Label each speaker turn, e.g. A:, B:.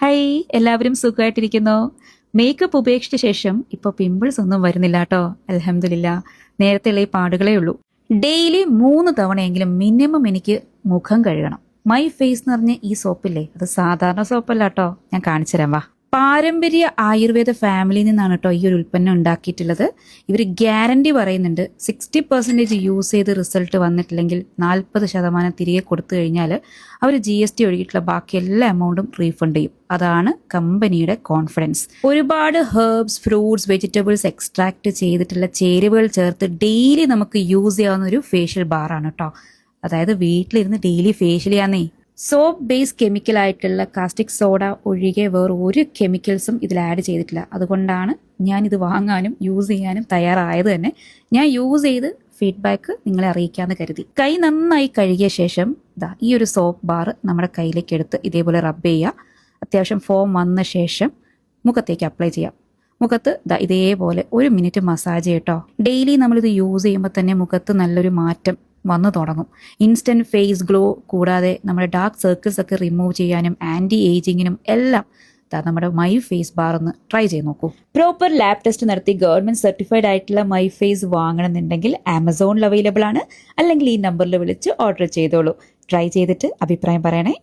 A: Hi, എല്ലാവരും സുഖമായിട്ടിരിക്കുന്നോ? Makeup ഉപേക്ഷിച്ച ശേഷം ഇപ്പോൾ പിമ്പിൾസ് ഒന്നും വരുന്നില്ല കേട്ടോ. അൽഹംദുലില്ലാ. നേരത്തെയുള്ള ഈ പാടുകളേ ഉള്ളൂ. ഡെയിലി 3 തവണയെങ്കിലും മിനിമം എനിക്ക് മുഖം കഴുകണം. മൈ ഫേസ് എന്ന് പറഞ്ഞ ഈ സോപ്പില്ലേ, അത് സാധാരണ സോപ്പല്ല കേട്ടോ. ഞാൻ കാണിച്ചു തരാം, വാ. പാരമ്പര്യ ആയുർവേദ ഫാമിലിയിൽ നിന്നാണ് കേട്ടോ ഈ ഒരു ഉൽപ്പന്നം ഉണ്ടാക്കിയിട്ടുള്ളത്. ഇവർ ഗ്യാരണ്ടി പറയുന്നുണ്ട് 60% യൂസ് ചെയ്ത് റിസൾട്ട് വന്നിട്ടില്ലെങ്കിൽ 40% തിരികെ കൊടുത്തു കഴിഞ്ഞാൽ അവർ GST ഒഴുകിയിട്ടുള്ള ബാക്കി എല്ലാ എമൗണ്ടും റീഫണ്ട് ചെയ്യും. അതാണ് കമ്പനിയുടെ കോൺഫിഡൻസ്. ഒരുപാട് ഹെർബ്സ്, ഫ്രൂട്ട്സ്, വെജിറ്റബിൾസ് എക്സ്ട്രാക്ട് ചെയ്തിട്ടുള്ള ചേരുവകൾ ചേർത്ത് ഡെയിലി നമുക്ക് യൂസ് ചെയ്യാവുന്ന ഒരു ഫേഷ്യൽ ബാറാണ് കേട്ടോ. അതായത് വീട്ടിലിരുന്ന് ഡെയിലി ഫേഷ്യൽ ചെയ്യാന്നേ. സോപ്പ് ബേസ് കെമിക്കൽ ആയിട്ടുള്ള കാസ്റ്റിക് സോഡ ഒഴികെ വേറെ ഒരു കെമിക്കൽസും ഇതിൽ ആഡ് ചെയ്തിട്ടില്ല. അതുകൊണ്ടാണ് ഞാൻ ഇത് വാങ്ങാനും യൂസ് ചെയ്യാനും തയ്യാറായത് തന്നെ. ഞാൻ യൂസ് ചെയ്ത് ഫീഡ്ബാക്ക് നിങ്ങളെ അറിയിക്കാമെന്ന് കരുതി. കൈ നന്നായി കഴുകിയ ശേഷം ഈ ഒരു സോപ്പ് ബാർ നമ്മുടെ കയ്യിലേക്ക് എടുത്ത് ഇതേപോലെ റബ്ബ് ചെയ്യുക. അത്യാവശ്യം ഫോം വന്ന ശേഷം മുഖത്തേക്ക് അപ്ലൈ ചെയ്യാം. മുഖത്ത് ഇതേപോലെ 1 മിനിറ്റ് മസാജ് ചെയ്യട്ടോ. ഡെയിലി നമ്മളിത് യൂസ് ചെയ്യുമ്പോൾ തന്നെ മുഖത്ത് നല്ലൊരു മാറ്റം വന്നു തുടങ്ങും. ഇൻസ്റ്റന്റ് ഫേസ് ഗ്ലോ കൂടാതെ നമ്മുടെ ഡാർക്ക് സർക്കിൾസ് ഒക്കെ റിമൂവ് ചെയ്യാനും ആന്റി ഏജിങ്ങിനും എല്ലാം നമ്മുടെ മൈ ഫേസ് ബാർ ഒന്ന് ട്രൈ ചെയ്ത് നോക്കൂ. പ്രോപ്പർ ലാബ് ടെസ്റ്റ് നടത്തി ഗവൺമെന്റ് സർട്ടിഫൈഡ് ആയിട്ടുള്ള മൈ ഫേസ് വാങ്ങണമെന്നുണ്ടെങ്കിൽ ആമസോണിൽ അവൈലബിൾ ആണ്. അല്ലെങ്കിൽ ഈ നമ്പറിൽ വിളിച്ച് ഓർഡർ ചെയ്തോളൂ. ട്രൈ ചെയ്തിട്ട് അഭിപ്രായം പറയണേ.